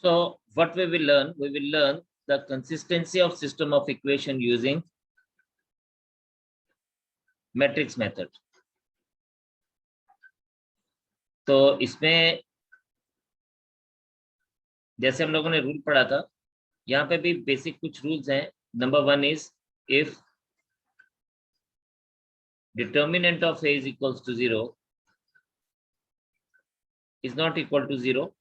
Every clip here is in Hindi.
So what we will learn? We will learn the consistency of system of equation using matrix method. तो इसमें जैसे हम लोगों ने रूल पढ़ा था, यहाँ पे भी बेसिक कुछ रूल्स हैं। Number 1 is if determinant of A is equals to 0 is not equal to 0,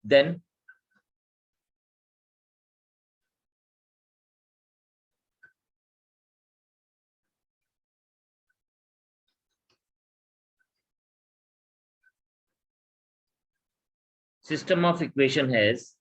then system of equation has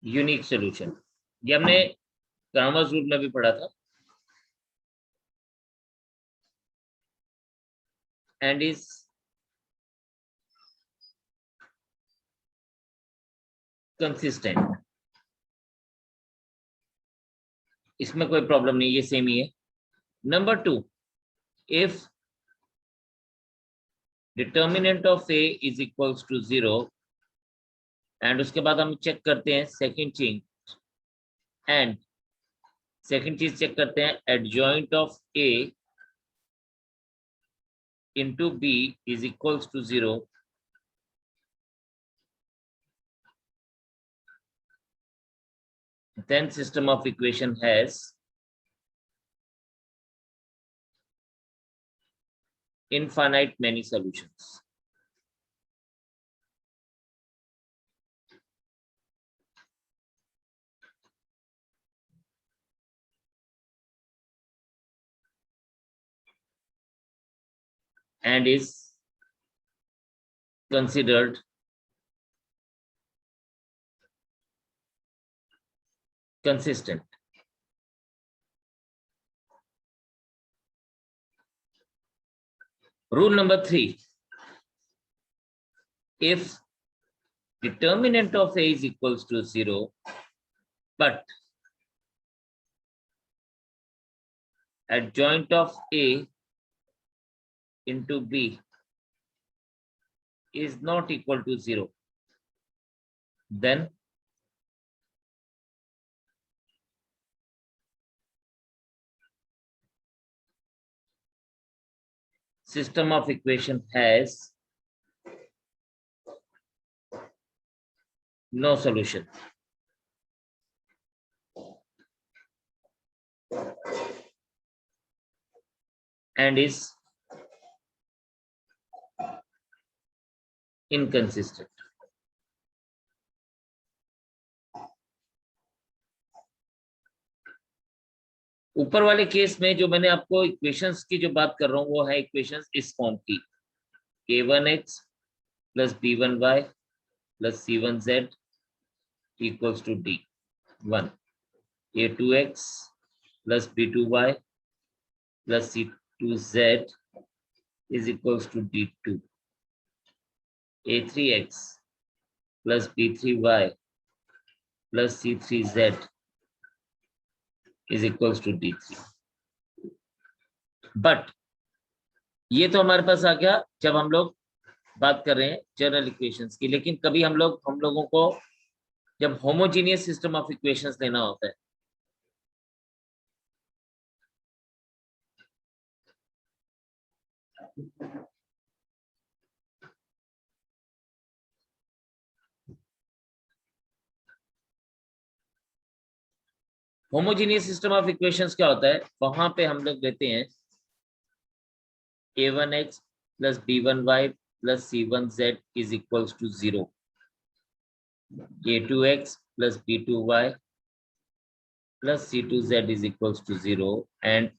unique solution. ये हमने क्रैमर्स रूल में भी पढ़ा था। And is consistent. इसमें कोई प्रॉब्लम नहीं, ये सेम ही है। Number 2, if determinant of A is equals to 0, and उसके बाद हम चेक करते हैं सेकंड चीज, एंड सेकंड चीज चेक करते हैं adjoint of A into B is equals to 0, then system of equation has infinite many solutions. And is considered consistent. Rule number 3, if determinant of A is equals to 0, but adjoint of A into B is not equal to 0, then system of equation has no solution. And is inconsistent. ऊपर वाले केस में जो मैंने आपको इक्वेशंस की जो बात कर रहा हूं वो है इक्वेशंस इस फॉर्म की, a1x plus b1y plus c1z equals to d1, a2x plus b2y plus c2z is equals to d2, a3x plus b3y plus c3z is equals to d3. But ये तो हमारे पास आ गया जब हम लोग बात कर रहे हैं जनरल इक्वेशंस की, लेकिन कभी हम लोगों को जब होमोजीनियस सिस्टम ऑफ इक्वेशंस लेना होता है, होमोजीनियस सिस्टम ऑफ इक्वेशंस क्या होता है, वहां पे हम लोग लेते हैं a1x plus b1y plus c1z is equals to 0, a2x plus b2y plus c2z is equals to 0, and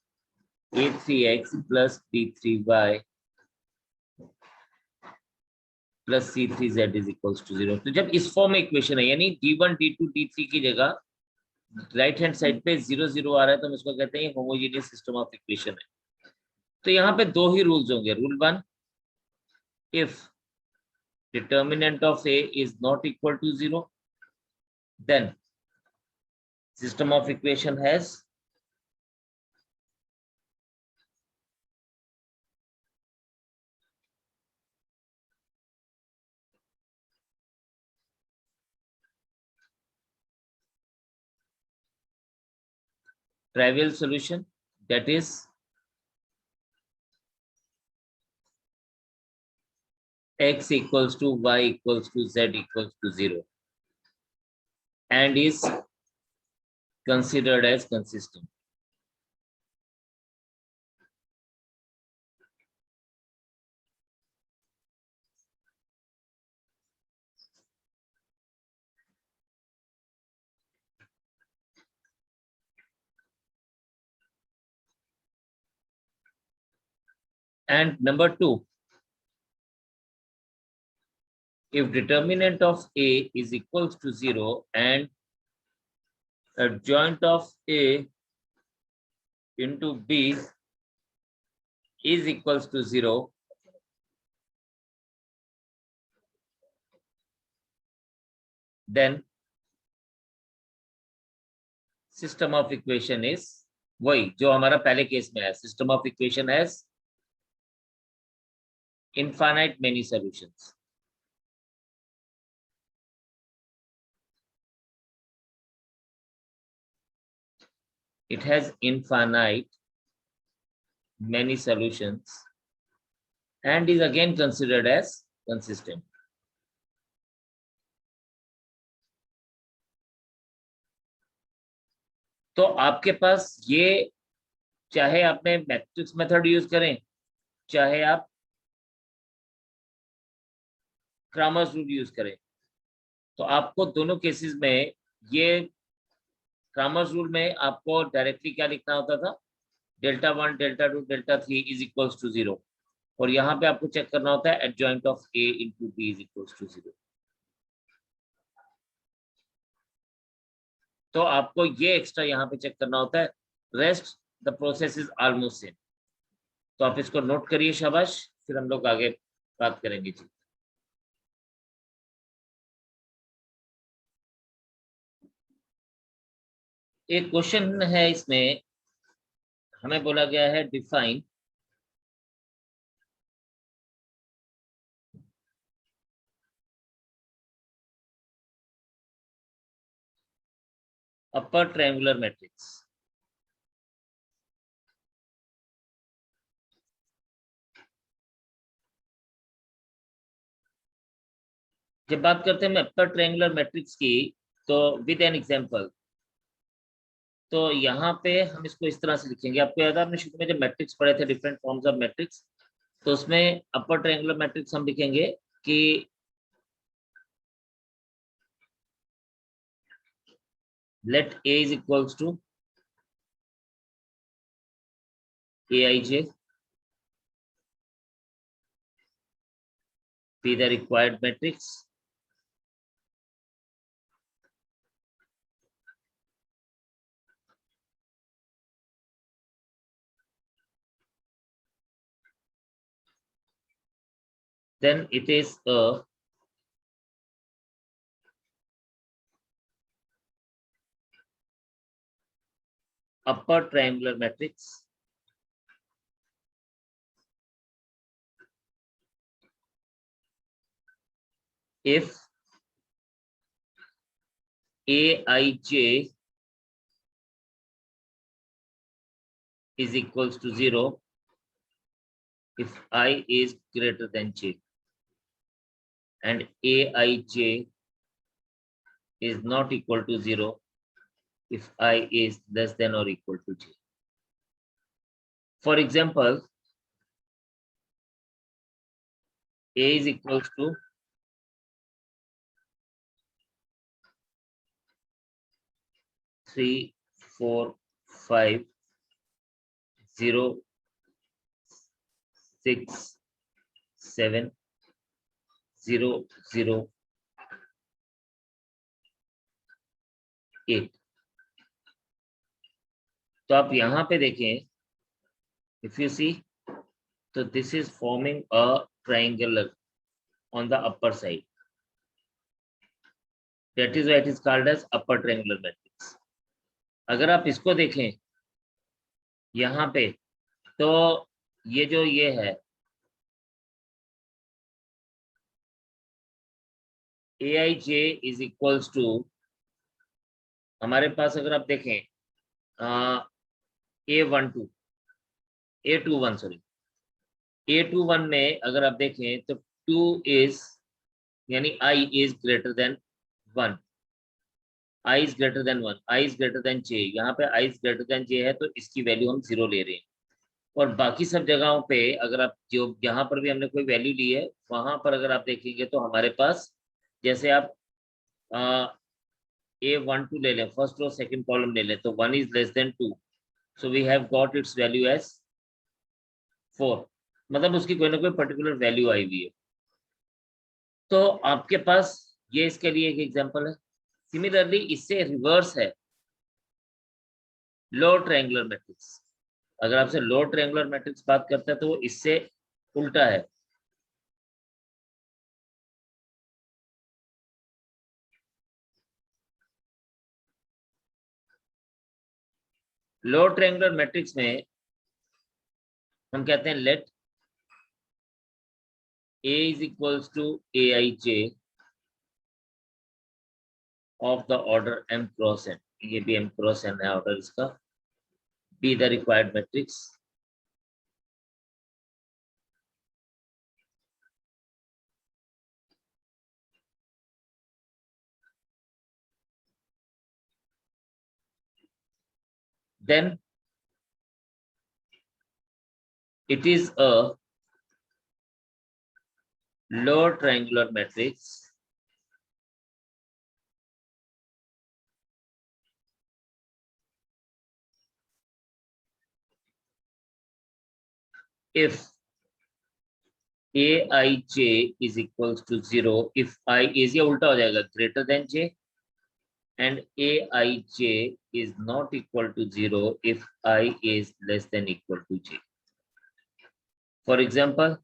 a3x plus b3y plus c3z is equals to 0. तो जब इस फॉर्म में इक्वेशन है, यानी d1 d2 d3 की जगह राइट हैंड साइड पे 0 0 आ रहा है, तो हम इसको कहते हैं होमोजेनियस सिस्टम ऑफ इक्वेशन है। तो यहाँ पे दो ही रूल्स होंगे। Rule 1, if determinant of A is not equal to 0, then system of equation has trivial solution, that is x equals to y equals to z equals to 0, and is considered as consistent. And number 2, if determinant of A is equals to 0 and adjoint of A into B is equals to 0, then system of equation is वही जो हमारा पहले केस में है, system of equation has infinite many solutions. It has infinite many solutions and is again considered as consistent. तो आपके पास ये, चाहे आपने मैट्रिक्स मेथड यूज करें, चाहे आप क्रामर्स रूल यूज करें, तो आपको दोनों केसेस में ये क्रामर्स रूल में आपको डायरेक्टली क्या लिखना होता था, delta 1 delta 2 delta 3 is equals to 0, और यहाँ पे आपको चेक करना होता है adjoint of A into B is equals to 0. तो आपको ये एक्स्ट्रा यहाँ पे चेक करना होता है, rest the process is almost same. तो आप इसको नोट करिए, शाबाश, फिर हम लोग आगे बात करेंगे जी. एक क्वेश्चन है, इसमें हमें बोला गया है डिफाइन अपर ट्रायंगुलर मैट्रिक्स. जब बात करते हैं अपर ट्रायंगुलर मैट्रिक्स की, तो विद एन एग्जांपल, तो यहाँ पे हम इसको इस तरह से लिखेंगे. आपको याद है आपने शुरू में जब मैट्रिक्स पढ़े थे, डिफरेंट फॉर्म्स ऑफ मैट्रिक्स, तो उसमें अपर ट्रायंगुलर मैट्रिक्स हम लिखेंगे कि let A is equals to Aij, be the required matrix, then it is a upper triangular matrix if Aij is equals to 0 if I is greater than j, and Aij is not equal to 0 if I is less than or equal to j. For example, A is equals to 3, 4, 5, 0, 6, 7, 0, 0, 8. तो आप यहाँ पे देखें, if you see, तो this is forming a triangular on the upper side. That is why it is called as upper triangular matrix. अगर आप इसको देखें यहाँ पे, तो ये जो ये है aij इज इक्वल्स टू, हमारे पास अगर आप देखें A21 सॉरी A21 में अगर आप देखें तो 2 इज यानी I is greater than 1, I is greater than 1, I is greater than j, यहाँ पे I is greater than j है तो इसकी वैल्यू हम 0 ले रहे हैं। और बाकी सब जगहों पे अगर आप जो यहाँ पर भी हमने कोई वैल्यू ली है वहां पर अगर आप देखेंगे तो हमारे पास, जैसे आप A12 ले लें, फर्स्ट रो सेकंड कॉलम ले लें, तो 1 is less than 2, so we have got its value as 4, मतलब उसकी कोई ना कोई पर्टिकुलर वैल्यू आई हुई है। तो आपके पास ये इसके लिए एक एग्जांपल है। सिमिलरली इससे रिवर्स है लोअर ट्रायंगुलर मैट्रिक्स। अगर आपसे लोअर ट्रायंगुलर मैट्रिक्स बात करता है तो वो इससे उल्टा है। लोअर ट्रायंगुलर मैट्रिक्स में हम कहते हैं late A is equals to aij of the order m cross n, ये भी m cross n है ऑर्डर इसका, be the required matrix then it is a lower triangular matrix if aij is equals to 0, if I is, ये उल्टा हो जाएगा, greater than j, and aij is not equal to 0 if I is less than equal to j. For example,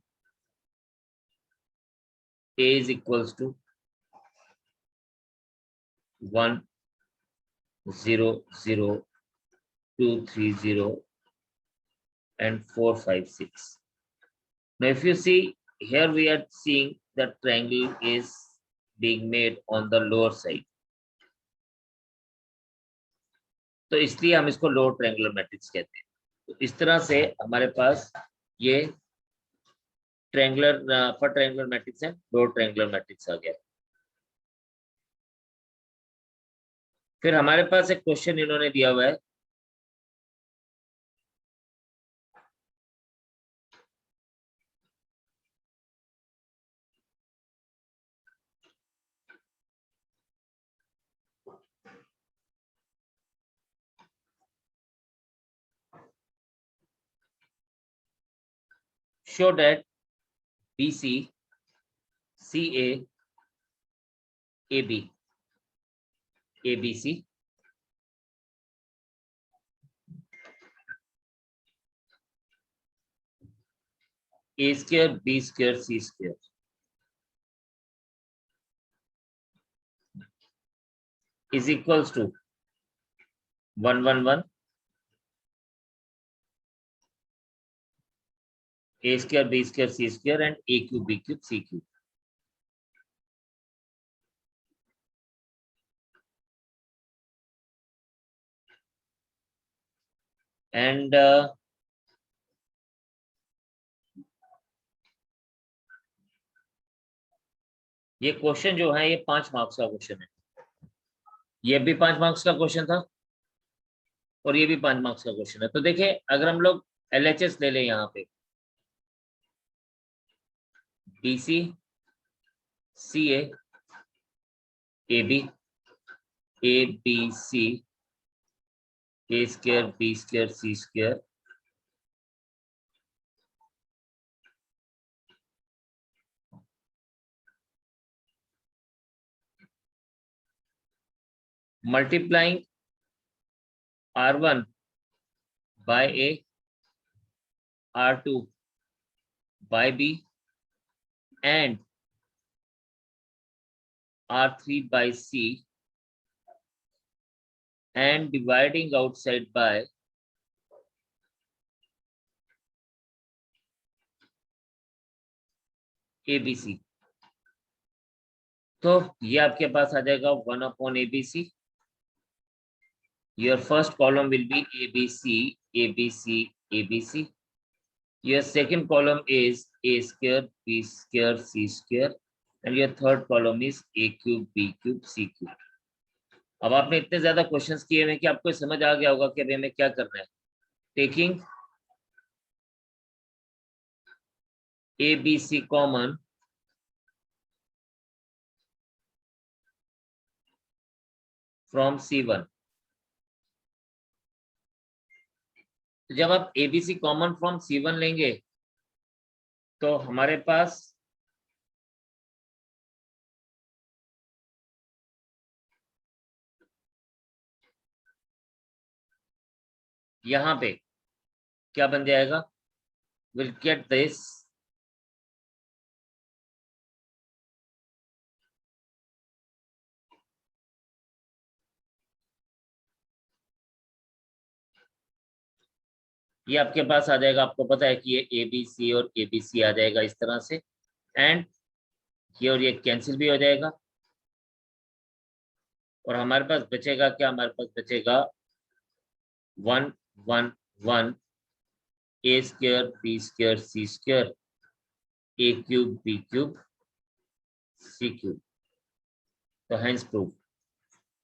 a is equals to 1 0 0 2 3 0 and 4 5 6. Now if you see here, we are seeing the triangle is being made on the lower side, तो इसलिए हम इसको लोअर ट्रायंगुलर मैट्रिक्स कहते हैं। तो इस तरह से हमारे पास ये ट्रायंगुलर अपर ट्रायंगुलर मैट्रिक्स है, लोअर ट्रायंगुलर मैट्रिक्स आ गया। फिर हमारे पास एक क्वेश्चन इन्होंने दिया हुआ है, show that BC, CA, AB, ABC A square, B square, C square is equals to 1 1 1 A square, B square, C square and A cube, B cube, C cube. And ये क्वेश्चन जो है ये 5 मार्क्स का क्वेश्चन है। ये भी 5 मार्क्स का क्वेश्चन था और ये भी 5 मार्क्स का क्वेश्चन है। तो देखिए अगर हम लोग LHS ले लें यहाँ पे, BC, CA, AB, ABC, A square, B square, C square, multiplying R1 by A, R2 by B and R3 by C and dividing outside by ABC. तो ये आपके पास आ जाएगा 1 upon ABC. Your first column will be ABC, ABC, ABC. Your second column is A square, B square, C square, and your third column is A cube, B cube, C cube. अब आपने इतने ज्यादा क्वेश्चंस किए हैं कि आपको समझ आ गया होगा कि अभी हमें क्या करना है. Taking ABC common from C1. तो जब आप ABC कॉमन फ्रॉम C1 लेंगे तो हमारे पास यहाँ पे क्या बन जाएगा, विल गेट दिस ये आपके पास आ जाएगा. आपको पता है कि ये ABC और ABC आ जाएगा इस तरह से, एंड ये और ये कैंसिल भी हो जाएगा. और हमारे पास बचेगा क्या, हमारे पास बचेगा 1 1 1 A square, B square, C square, A cube, B cube, C cube. तो हेंस प्रूफ.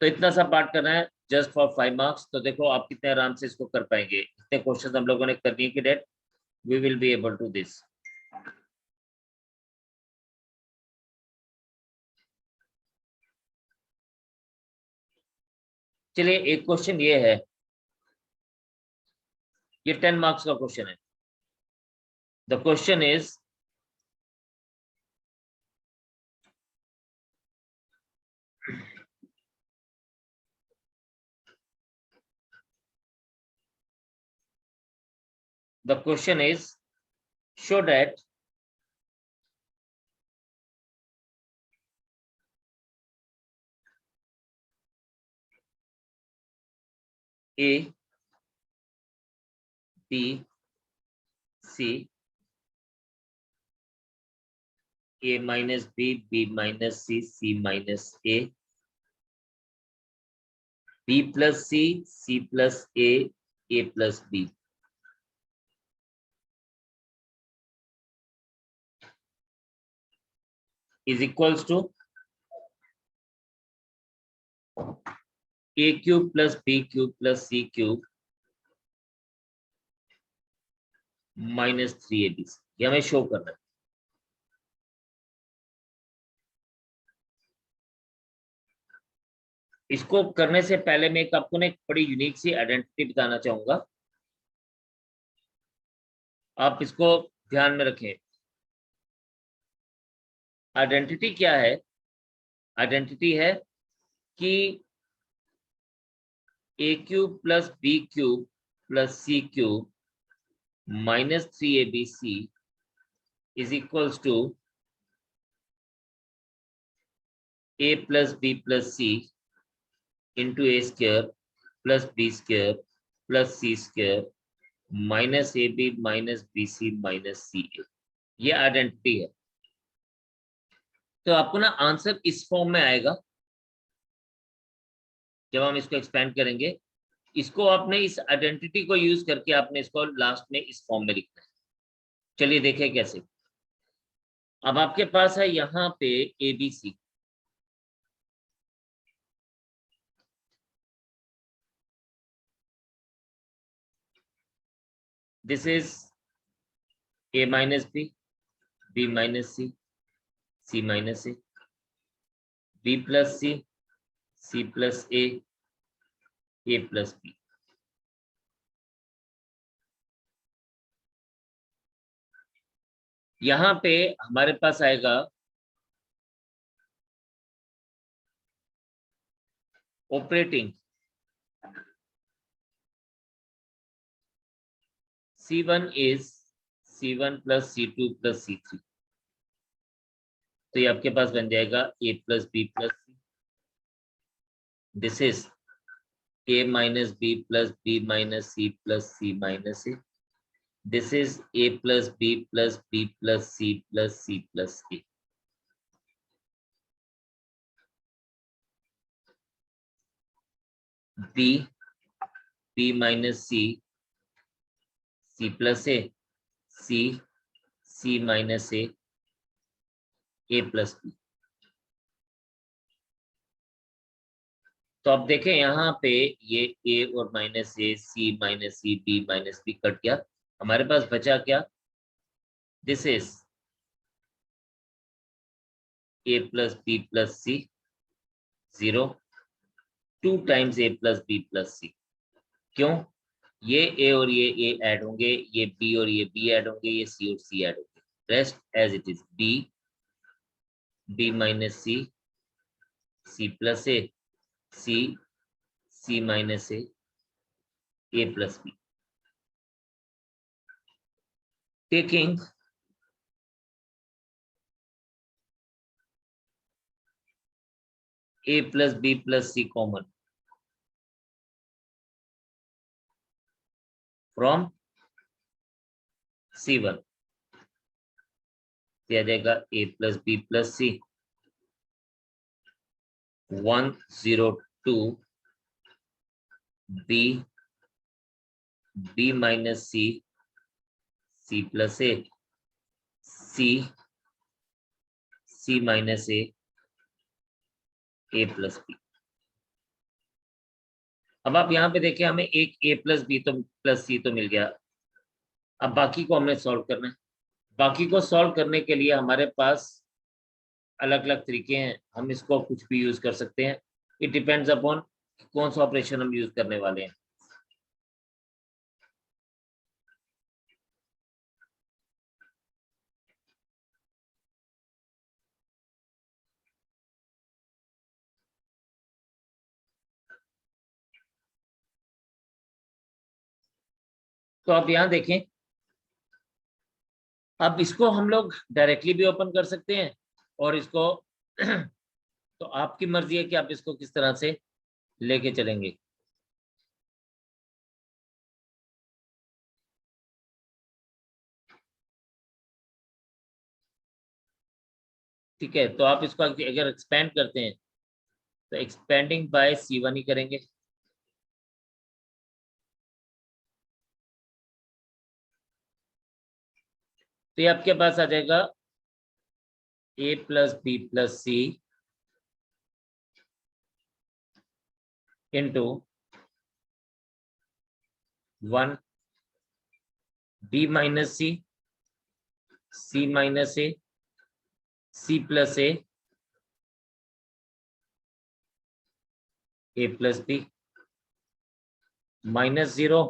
तो इतना सा पार्ट करना है जस्ट फॉर 5 मार्क्स. तो देखो आप कितने आराम से इसको कर पाएंगे. इतने क्वेश्चन हम लोगों ने करनी है कि that we will be able to this. चलिए एक क्वेश्चन ये है, ये 10 मार्क्स का क्वेश्चन है. The question is the question is show that A, B, C, A minus B, B minus C, C minus A, B plus C, C plus A plus B is equals to A cube plus B cube plus C cube minus 3ABC. ये हमें शो करना है. इसको करने से पहले मैं आपको ना एक बड़ी यूनिक सी आइडेंटिटी बताना चाहूंगा. आप इसको ध्यान में रखें. आइडेंटिटी क्या है, आइडेंटिटी है कि A cube plus B cube plus C cube minus 3ABC is equals to A plus B plus C into A square plus B square plus C square minus AB minus BC minus CA. ये आइडेंटिटी है. तो आपको ना आंसर इस फॉर्म में आएगा जब हम इसको एक्सपेंड करेंगे. इसको आपने इस आइडेंटिटी को यूज करके आपने इसको लास्ट में इस फॉर्म में लिखना है. चलिए देखें कैसे. अब आपके पास है यहाँ पे ABC. This is A minus B, B minus C, C minus A, B plus C, C plus A plus B. यहाँ पे हमारे पास आएगा operating C1 is C1 plus C2 plus C3. तो ये आपके पास बन जाएगा a plus B plus C. This is a minus B plus B minus C plus C minus A. This is a plus B plus B plus C plus C plus A. b b minus C C plus A C C minus A plus B. तो आप देखें यहाँ पे ये a और minus A C minus C B minus B cut गया, हमारे पास बचा क्या? This is a plus B plus C 0 2 times a plus B plus C. क्यों? ये a और ये a ऐड होंगे, ये b और ये b ऐड होंगे, ये c और c ऐड होंगे। Rest as it is b b minus C C plus A C C minus A plus B. Taking a plus B plus C common from C1, दिया जाएगा a plus B plus C 102 b b minus C C plus A C C minus A plus B. अब आप यहाँ पे देखिए, हमें एक a प्लस बी तो प्लस सी तो मिल गया। अब बाकी को हमने सॉल्व करना है। बाकी को सॉल्व करने के लिए हमारे पास अलग अलग तरीके हैं, हम इसको कुछ भी यूज कर सकते हैं। इट डिपेंड्स अपॉन कौन सा ऑपरेशन हम यूज करने वाले हैं। तो आप यहाँ देखें, अब इसको हम लोग डायरेक्टली भी ओपन कर सकते हैं और इसको तो आपकी मर्जी है कि आप इसको किस तरह से लेके चलेंगे। ठीक है, तो आप इसको अगर एक्सपेंड करते हैं तो एक्सपेंडिंग बाय C1 ही करेंगे। तो ये आपके पास आ जाएगा a plus B plus C into 1 b minus C minus A C plus A plus B minus 0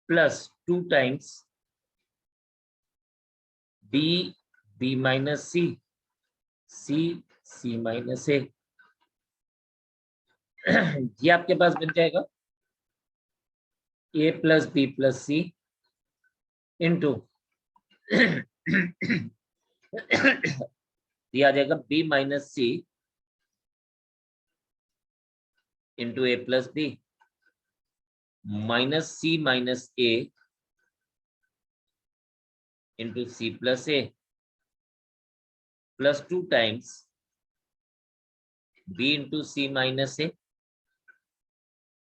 plus 2 times b minus C C minus A. ये आपके पास बन जाएगा a plus B plus C into ये आ जाएगा b minus C into a plus B minus C minus A into C plus A plus 2 times b into C minus A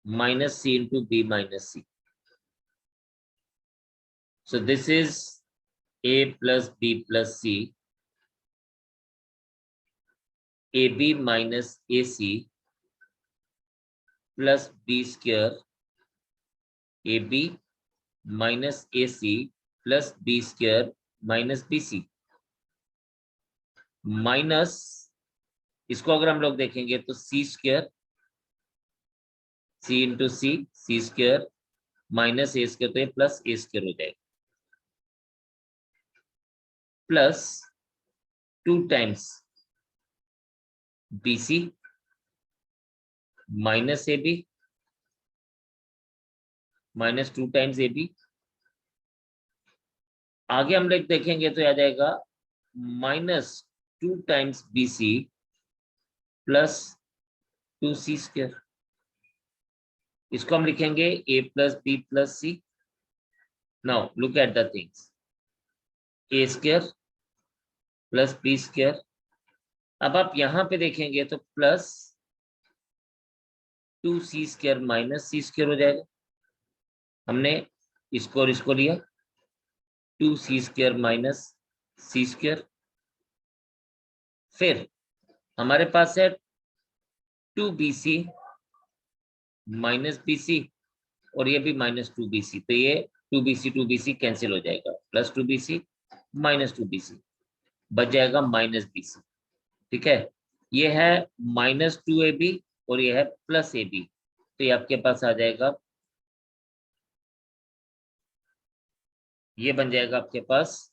minus c into b minus c. So this is a plus b plus c, ab minus ac plus b square, ab minus ac plus b square minus bc minus, इसको अगर हम लोग देखेंगे तो c square c into C square minus A square, तो ये प्लस ए स्क्वायर हो जाएगा plus 2 times BC minus A B minus 2 times A B. आगे हम लोग देखेंगे तो आ जाएगा minus 2 times BC plus 2C square. इसको हम लिखेंगे A plus B plus C. Now look at the things. A square plus B square. अब आप यहां पे देखेंगे तो plus 2C square minus C square हो जाएगा. हमने इसको और इसको लिया 2C square minus C square. फिर हमारे पास है 2BC माइनस BC और ये भी माइनस 2BC. तो ये 2BC कैंसिल हो जाएगा. प्लस 2BC माइनस 2BC बच जाएगा माइनस BC. ठीक है, ये है माइनस 2AB और ये है प्लस AB. तो ये आपके पास आ जाएगा, ये बन जाएगा आपके पास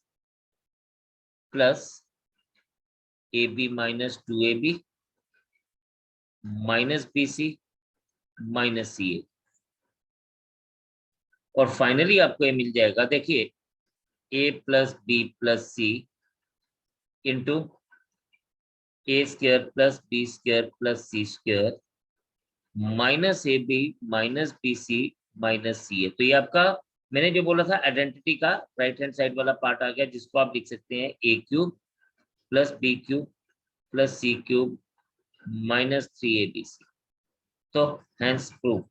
plus AB minus 2AB minus BC minus CA. और फाइनली आपको ये मिल जाएगा, देखिए A plus B plus C into A square plus B square plus C square minus AB minus BC minus CA. तो ये आपका मैंने जो बोला था आइडेंटिटी का राइट हैंड साइड वाला पार्ट आ गया, जिसको आप लिख सकते हैं A cube plus B cube plus C cube minus 3ABC. तो हैंस प्रूव्ड.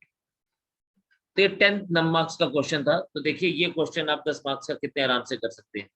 तो ये 10th नंबर मार्क्स का क्वेश्चन था. तो देखिए ये क्वेश्चन आप 10 मार्क्स का कितने आराम से कर सकते हैं.